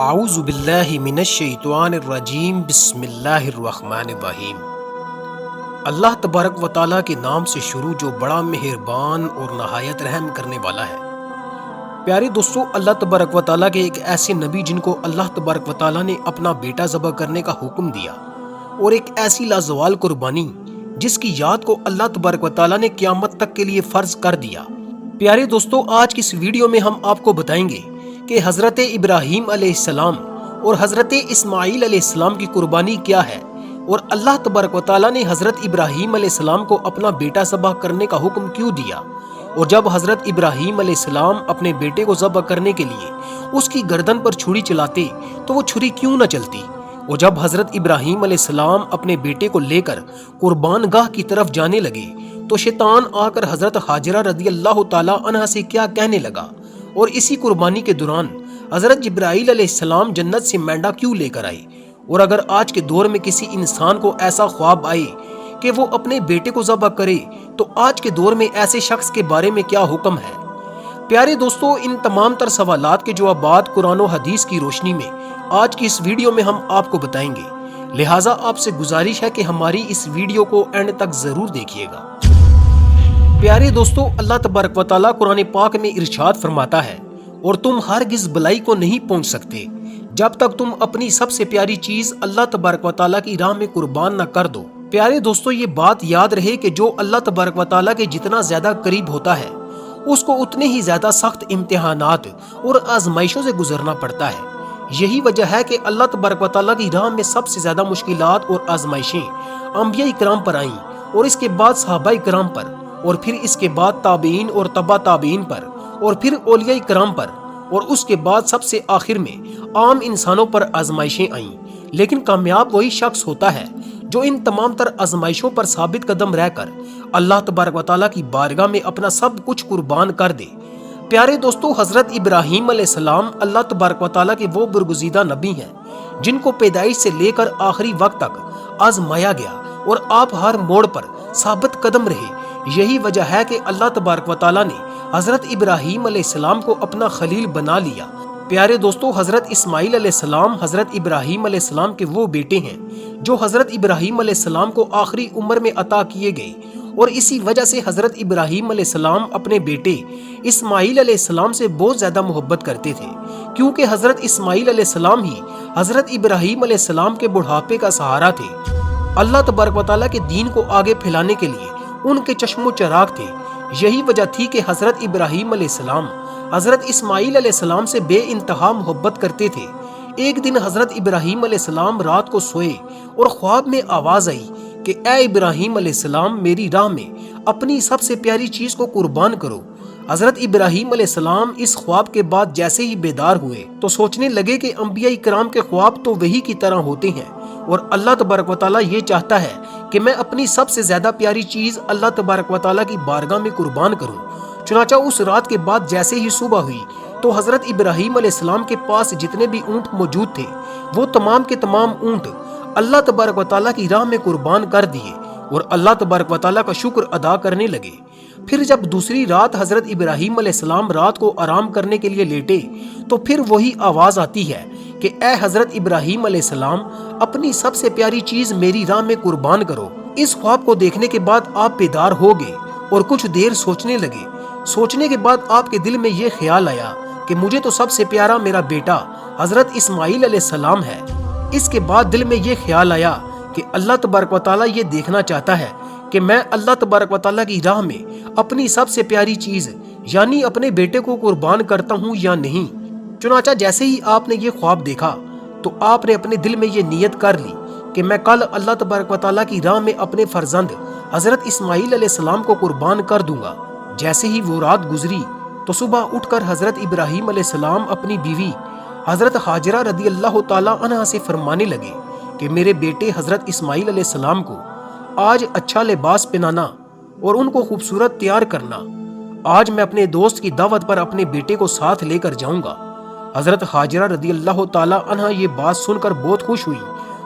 اعوذ باللہ من الشیطان الرجیم بسم اللہ الرحمن الرحیم۔ اللہ تبارک و تعالیٰ کے نام سے شروع جو بڑا مہربان اور نہایت رحم کرنے والا ہے۔ پیارے دوستو، اللہ تبارک و تعالیٰ کے ایک ایسے نبی جن کو اللہ تبارک و تعالیٰ نے اپنا بیٹا ذبح کرنے کا حکم دیا، اور ایک ایسی لازوال قربانی جس کی یاد کو اللہ تبارک و تعالیٰ نے قیامت تک کے لیے فرض کر دیا۔ پیارے دوستو، آج کی اس ویڈیو میں ہم آپ کو بتائیں گے کہ حضرت ابراہیم علیہ السلام اور حضرت اسماعیل علیہ السلام کی قربانی کیا ہے، اور اللہ تبارک و تعالیٰ نے حضرت ابراہیم علیہ السلام کو اپنا بیٹا ذبح کرنے کا حکم کیوں دیا، اور جب حضرت ابراہیم علیہ السلام اپنے بیٹے کو ذبح کرنے کے لیے اس کی گردن پر چھری چلاتے تو وہ چھری کیوں نہ چلتی، اور جب حضرت ابراہیم علیہ السلام اپنے بیٹے کو لے کر قربان گاہ کی طرف جانے لگے تو شیطان آ کر حضرت حاجرہ رضی اللہ تعالیٰ عنہ سے کیا کہنے لگا، اور اسی قربانی کے دوران حضرت جبرائیل علیہ السلام جنت سے مینڈا کیوں لے کر آئے۔ اور اگر آج کے دور میں کسی انسان کو ایسا خواب آئے کہ وہ اپنے بیٹے کو ذبح کرے تو آج کے دور میں ایسے شخص کے بارے میں کیا حکم ہے۔ پیارے دوستو، ان تمام تر سوالات کے جوابات قرآن و حدیث کی روشنی میں آج کی اس ویڈیو میں ہم آپ کو بتائیں گے، لہٰذا آپ سے گزارش ہے کہ ہماری اس ویڈیو کو اینڈ تک ضرور دیکھیے گا۔ پیارے دوستو، اللہ تبارک و تعالیٰ قرآن پاک میں ارشاد فرماتا ہے، اور تم ہرگز بلائی کو نہیں پہنچ سکتے جب تک تم اپنی سب سے پیاری چیز اللہ تبارک و تعالیٰ کی راہ میں قربان نہ کر دو۔ پیارے دوستو، یہ بات یاد رہے کہ جو اللہ تبارک و تعالیٰ کے جتنا زیادہ قریب ہوتا ہے اس کو اتنے ہی زیادہ سخت امتحانات اور آزمائشوں سے گزرنا پڑتا ہے۔ یہی وجہ ہے کہ اللہ تبارک و تعالیٰ کی راہ میں سب سے زیادہ مشکلات اور آزمائشیں انبیاء کرام پر آئیں، اور اس کے بعد صحابہ کرام پر، اور پھر اس کے بعد تابعین اور تبع تابعین پر، اور پھر اولیاء کرام پر، اور اس کے بعد سب سے آخر میں عام انسانوں پر آزمائشیں آئیں۔ لیکن کامیاب وہی شخص ہوتا ہے جو ان تمام تر آزمائشوں پر ثابت قدم رہ کر اللہ تبارک و تعالیٰ کی بارگاہ میں اپنا سب کچھ قربان کر دے۔ پیارے دوستو، حضرت ابراہیم علیہ السلام اللہ تبارک و تعالیٰ کے وہ برگزیدہ نبی ہیں جن کو پیدائش سے لے کر آخری وقت تک آزمایا گیا، اور آپ ہر موڑ پر ثابت قدم رہے۔ یہی وجہ ہے کہ اللہ تبارک و تعالیٰ نے حضرت ابراہیم علیہ السلام کو اپنا خلیل بنا لیا۔ پیارے دوستو، حضرت اسماعیل علیہ السلام حضرت ابراہیم علیہ السلام کے وہ بیٹے ہیں جو حضرت ابراہیم علیہ السلام کو آخری عمر میں عطا کیے گئے، اور اسی وجہ سے حضرت ابراہیم علیہ السلام اپنے بیٹے اسماعیل علیہ السلام سے بہت زیادہ محبت کرتے تھے، کیونکہ حضرت اسماعیل علیہ السلام ہی حضرت ابراہیم علیہ السلام کے بڑھاپے کا سہارا تھے۔ اللہ تبارک و تعالیٰ کے دین کو آگے پھیلانے کے لیے ان کے چشم و چراغ تھے۔ یہی وجہ تھی کہ حضرت ابراہیم علیہ السلام حضرت اسماعیل علیہ السلام سے بے انتہا محبت کرتے تھے۔ ایک دن حضرت ابراہیم علیہ السلام رات کو سوئے اور خواب میں آواز آئی کہ اے ابراہیم علیہ السلام، میری راہ میں اپنی سب سے پیاری چیز کو قربان کرو۔ حضرت ابراہیم علیہ السلام اس خواب کے بعد جیسے ہی بیدار ہوئے تو سوچنے لگے کہ انبیاء کرام کے خواب تو وہی کی طرح ہوتے ہیں، اور اللہ تبارک و تعالیٰ یہ چاہتا ہے کہ میں اپنی سب سے زیادہ پیاری چیز اللہ تبارک و تعالیٰ کی بارگاہ میں قربان کروں۔ چنانچہ اس رات کے بعد جیسے ہی صبح ہوئی تو حضرت ابراہیم علیہ السلام کے پاس جتنے بھی اونٹ موجود تھے وہ تمام کے تمام اونٹ اللہ تبارک و تعالیٰ کی راہ میں قربان کر دیے، اور اللہ تبارک و تعالیٰ کا شکر ادا کرنے لگے۔ پھر جب دوسری رات حضرت ابراہیم علیہ السلام رات کو آرام کرنے کے لیے لیٹے تو پھر وہی آواز آتی ہے کہ اے حضرت ابراہیم علیہ السلام، اپنی سب سے پیاری چیز میری راہ میں قربان کرو۔ اس خواب کو دیکھنے کے بعد آپ بیدار ہو گئے اور کچھ دیر سوچنے لگے۔ سوچنے کے بعد آپ کے دل میں یہ خیال آیا کہ مجھے تو سب سے پیارا میرا بیٹا حضرت اسماعیل علیہ السلام ہے۔ اس کے بعد دل میں یہ خیال آیا کہ اللہ تبارک و تعالیٰ یہ دیکھنا چاہتا ہے کہ میں اللہ تبارک و تعالیٰ کی راہ میں اپنی سب سے پیاری چیز یعنی اپنے بیٹے کو قربان کرتا ہوں یا نہیں۔ چنانچہ جیسے ہی آپ نے یہ خواب دیکھا تو آپ نے اپنے دل میں یہ نیت کر لی کہ میں کل اللہ تبارک و تعالیٰ کی راہ میں اپنے فرزند حضرت اسماعیل علیہ السلام کو قربان کر دوں گا۔ جیسے ہی وہ رات گزری تو صبح اٹھ کر حضرت ابراہیم علیہ السلام اپنی بیوی حضرت حاجرہ رضی اللہ تعالیٰ عنہ سے فرمانے لگے کہ میرے بیٹے حضرت اسماعیل علیہ السلام کو آج اچھا لباس پہنانا اور ان کو خوبصورت تیار کرنا۔ آج میں اپنے دوست کی دعوت پر اپنے بیٹے کو ساتھ لے کر جاؤں گا۔ حضرت حاجرہ رضی اللہ تعالیٰ عنہ یہ بات سن کر بہت خوش ہوئی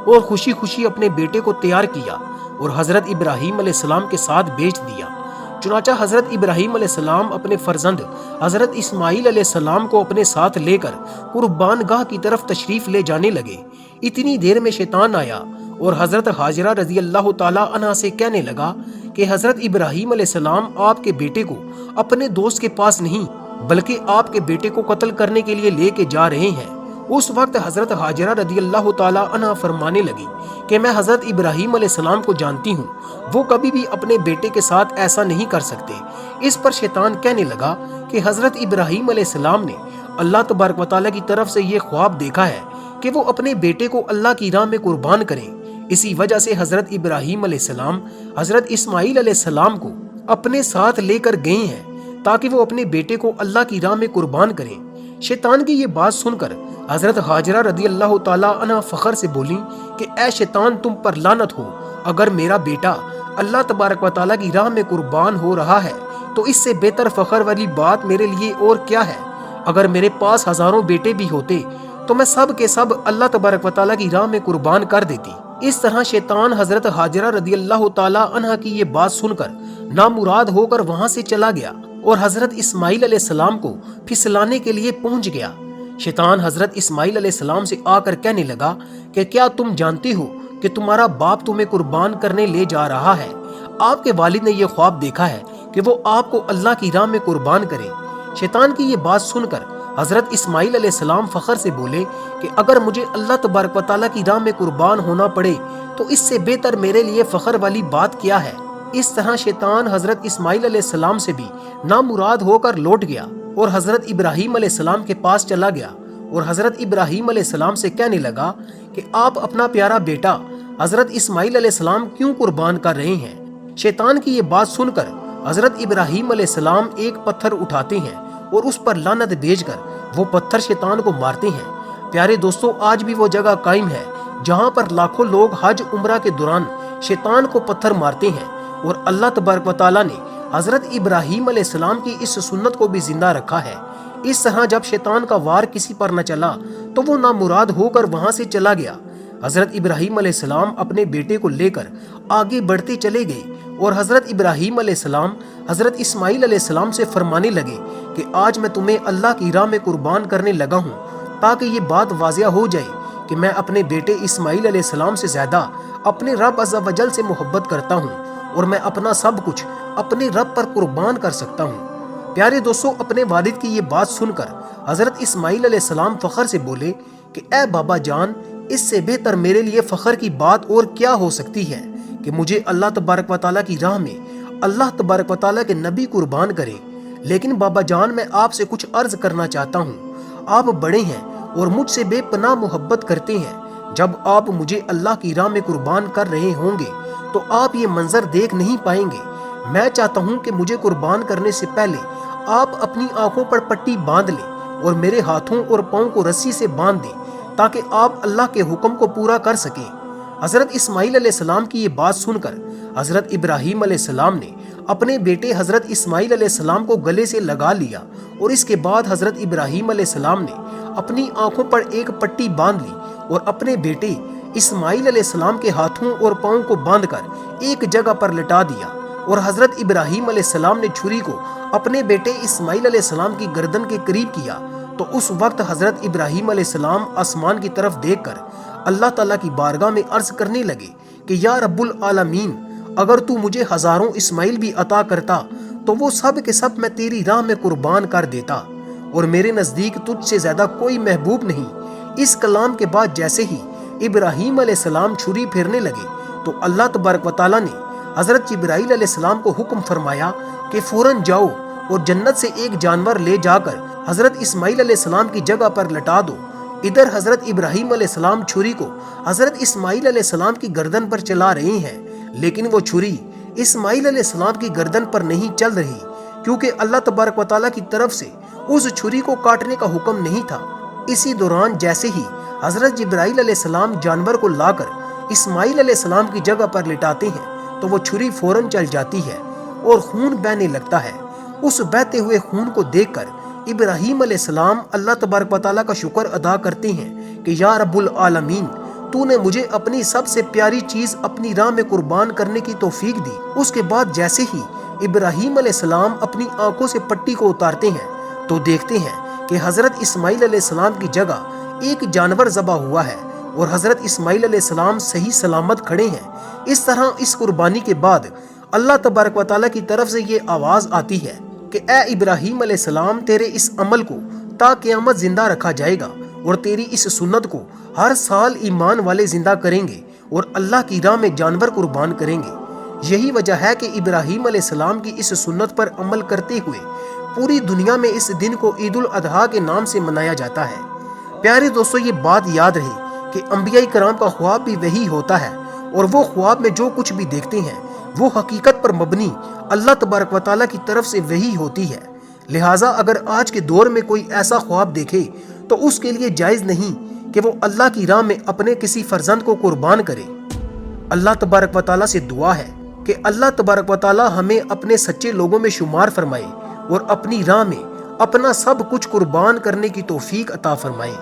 اور خوشی خوشی اپنے بیٹے کو تیار کیا اور حضرت ابراہیم علیہ السلام کے ساتھ بھیج دیا۔ چنانچہ حضرت ابراہیم علیہ السلام اپنے فرزند حضرت اسماعیل علیہ السلام کو اپنے ساتھ لے کر قربان گاہ کی طرف تشریف لے جانے لگے۔ اتنی دیر میں شیطان آیا اور حضرت حاجرہ رضی اللہ تعالی عنہ سے کہنے لگا کہ حضرت ابراہیم علیہ السلام آپ کے بیٹے کو اپنے دوست کے پاس نہیں بلکہ آپ کے بیٹے کو قتل کرنے کے لیے لے کے جا رہے ہیں۔ اس وقت حضرت حاجرہ رضی اللہ تعالی عنہ فرمانے لگی کہ میں حضرت ابراہیم علیہ السلام کو جانتی ہوں، وہ کبھی بھی اپنے بیٹے کے ساتھ ایسا نہیں کر سکتے۔ اس پر شیطان کہنے لگا کہ حضرت ابراہیم علیہ السلام نے اللہ تبارک و تعالیٰ کی طرف سے یہ خواب دیکھا ہے کہ وہ اپنے بیٹے کو اللہ کی راہ میں قربان کریں۔ اسی وجہ سے حضرت ابراہیم علیہ السلام حضرت اسماعیل علیہ السلام کو اپنے ساتھ لے کر گئے ہیں تاکہ وہ اپنے بیٹے کو اللہ کی راہ میں قربان کریں۔ شیطان کی یہ بات سن کر حضرت حاجرہ رضی اللہ تعالی عنہ فخر سے بولی کہ اے شیطان، تم پر لعنت ہو، اگر میرا بیٹا اللہ تبارک و تعالیٰ کی راہ میں قربان ہو رہا ہے تو اس سے بہتر فخر والی بات میرے لیے اور کیا ہے؟ اگر میرے پاس ہزاروں بیٹے بھی ہوتے تو میں سب کے سب اللہ تبارک و تعالیٰ کی راہ میں قربان کر دیتی۔ اس طرح شیطان حضرت حاجرہ رضی اللہ تعالی عنہ کی یہ بات سن کر نامراد ہو کر وہاں سے چلا گیا اور حضرت اسماعیل علیہ السلام کو پھسلانے کے لیے پہنچ گیا۔ شیطان حضرت اسماعیل علیہ السلام سے آ کر کہنے لگا کہ کیا تم جانتے ہو کہ تمہارا باپ تمہیں قربان کرنے لے جا رہا ہے؟ آپ کے والد نے یہ خواب دیکھا ہے کہ وہ آپ کو اللہ کی راہ میں قربان کرے۔ شیطان کی یہ بات سن کر حضرت اسماعیل علیہ السلام فخر سے بولے کہ اگر مجھے اللہ تبارک و تعالیٰ کی راہ میں قربان ہونا پڑے تو اس سے بہتر میرے لیے فخر والی بات کیا ہے؟ اس طرح شیطان حضرت اسماعیل علیہ السلام سے بھی نامراد ہو کر لوٹ گیا اور حضرت ابراہیم علیہ السلام کے پاس چلا گیا اور حضرت ابراہیم علیہ السلام سے کہنے لگا کہ آپ اپنا پیارا بیٹا حضرت اسماعیل علیہ السلام کیوں قربان کر رہے ہیں؟ شیطان کی یہ بات سن کر حضرت ابراہیم علیہ السلام ایک پتھر اٹھاتے ہیں اور اس پر لعنت بھیج کر وہ پتھر شیطان کو مارتے ہیں۔ پیارے دوستو، آج بھی وہ جگہ قائم ہے جہاں پر لاکھوں لوگ حج عمرہ کے دوران شیطان کو پتھر مارتے ہیں، اور اللہ تبارک و تعالیٰ نے حضرت ابراہیم علیہ السلام کی اس سنت کو بھی زندہ رکھا ہے۔ اس طرح جب شیطان کا وار کسی پر نہ چلا تو وہ نامراد ہو کر وہاں سے چلا گیا۔ حضرت ابراہیم علیہ السلام اپنے بیٹے کو لے کر آگے بڑھتے چلے گئے اور حضرت ابراہیم علیہ السلام حضرت اسماعیل علیہ السلام سے فرمانے لگے کہ آج میں تمہیں اللہ کی راہ میں قربان کرنے لگا ہوں تاکہ یہ بات واضح ہو جائے کہ میں اپنے بیٹے اسماعیل علیہ السلام سے زیادہ اپنے رب عز و جل سے محبت کرتا ہوں اور میں اپنا سب کچھ اپنے رب پر قربان کر سکتا ہوں۔ پیارے دوستو، اپنے والد کی یہ بات سن کر حضرت اسماعیل علیہ السلام فخر سے بولے کہ اے بابا جان، اس سے بہتر میرے لیے فخر کی بات اور کیا ہو سکتی ہے کہ مجھے اللہ تبارک و تعالیٰ کی راہ میں اللہ تبارک و تعالیٰ کے نبی قربان کرے۔ لیکن بابا جان، میں آپ سے کچھ عرض کرنا چاہتا ہوں۔ آپ بڑے ہیں اور مجھ سے بے پناہ محبت کرتے ہیں۔ جب آپ مجھے اللہ کی راہ میں قربان کر رہے ہوں گے تو آپ یہ منظر دیکھ نہیں پائیں گے۔ میں چاہتا ہوں کہ مجھے قربان کرنے سے پہلے آپ اپنی آنکھوں پر پٹی باندھ لیں اور میرے ہاتھوں اور پاؤں کو رسی سے باندھ دیں تاکہ آپ اللہ کے حکم کو پورا کر سکیں۔ حضرت اسماعیل علیہ السلام کی یہ بات سن کر حضرت ابراہیم علیہ السلام نے اپنے بیٹے حضرت اسماعیل علیہ السلام کو گلے سے لگا لیا اور اس کے بعد حضرت ابراہیم علیہ السلام نے اپنی آنکھوں پر ایک پٹی باندھ لی اور اپنے بیٹے اسماعیل علیہ السلام کے ہاتھوں اور پاؤں کو باندھ کر ایک جگہ پر لٹا دیا، اور حضرت ابراہیم علیہ السلام نے چھری کو اپنے بیٹے اسماعیل علیہ السلام کی گردن کے قریب کیا تو اس وقت حضرت ابراہیم علیہ السلام آسمان کی طرف دیکھ کر اللہ تعالیٰ کی بارگاہ میں عرض کرنے لگے کہ یا رب العالمین، اگر تو مجھے ہزاروں اسماعیل بھی عطا کرتا تو وہ سب کے سب میں تیری راہ میں قربان کر دیتا، اور میرے نزدیک تجھ سے زیادہ کوئی محبوب نہیں۔ اس کلام کے بعد جیسے ہی ابراہیم علیہ السلام چھری پھیرنے لگے تو اللہ تبارک و تعالیٰ نے حضرت جبرائیل علیہ السلام کو حکم فرمایا کہ فوراً جاؤ اور جنت سے ایک جانور لے جا کر حضرت اسماعیل علیہ السلام کی جگہ پر لٹا دو۔ ادھر حضرت ابراہیم علیہ السلام چھری کو حضرت اسماعیل علیہ السلام کی گردن پر چلا رہے ہیں، لیکن وہ چھری اسماعیل علیہ السلام کی گردن پر نہیں چل رہی، کیونکہ اللہ تبارک و تعالیٰ کی طرف سے اس چھری کو کاٹنے کا حکم نہیں تھا۔ اسی دوران جیسے ہی حضرت جبرائیل علیہ السلام جانور کو لا کر اسماعیل علیہ السلام کی جگہ پر لٹاتے ہیں تو وہ چھری فوراً چل جاتی ہے اور خون بہنے لگتا ہے۔ اس بہتے ہوئے خون کو دیکھ کر ابراہیم علیہ السلام اللہ تبارک و تعالیٰ کا شکر ادا کرتے ہیں کہ یا رب العالمین، تو نے مجھے اپنی سب سے پیاری چیز اپنی راہ میں قربان کرنے کی توفیق دی۔ اس کے بعد جیسے ہی ابراہیم علیہ السلام اپنی آنکھوں سے پٹی کو اتارتے ہیں تو دیکھتے ہیں کہ حضرت اسماعیل علیہ السلام کی جگہ ایک جانور ذبح ہوا ہے اور حضرت اسماعیل علیہ السلام صحیح سلامت کھڑے ہیں۔ اس طرح اس قربانی کے بعد اللہ تبارک و تعالیٰ کی طرف سے یہ آواز آتی ہے کہ اے ابراہیم علیہ السلام، تیرے اس عمل کو تا قیامت زندہ رکھا جائے گا اور تیری اس سنت کو ہر سال ایمان والے زندہ کریں گے اور اللہ کی راہ میں جانور قربان کریں گے۔ یہی وجہ ہے کہ ابراہیم علیہ السلام کی اس سنت پر عمل کرتے ہوئے پوری دنیا میں اس دن کو عید الاضحیٰ کے نام سے منایا جاتا ہے۔ پیارے دوستو، یہ بات یاد رہے کہ انبیاء کرام کا خواب بھی وہی ہوتا ہے، اور وہ خواب میں جو کچھ بھی دیکھتے ہیں وہ حقیقت پر مبنی اللہ تبارک و تعالیٰ کی طرف سے وحی ہوتی ہے۔ لہٰذا اگر آج کے دور میں کوئی ایسا خواب دیکھے تو اس کے لیے جائز نہیں کہ وہ اللہ کی راہ میں اپنے کسی فرزند کو قربان کرے۔ اللہ تبارک و تعالیٰ سے دعا ہے کہ اللہ تبارک و تعالیٰ ہمیں اپنے سچے لوگوں میں شمار فرمائے اور اپنی راہ میں اپنا سب کچھ قربان کرنے کی توفیق عطا فرمائے۔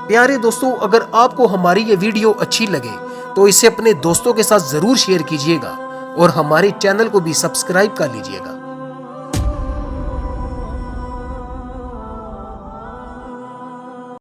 پیارے دوستو، اگر آپ کو ہماری یہ ویڈیو اچھی لگے تو اسے اپنے دوستوں کے ساتھ ضرور شیئر کیجیے گا اور ہمارے چینل کو بھی سبسکرائب کر لیجیے گا۔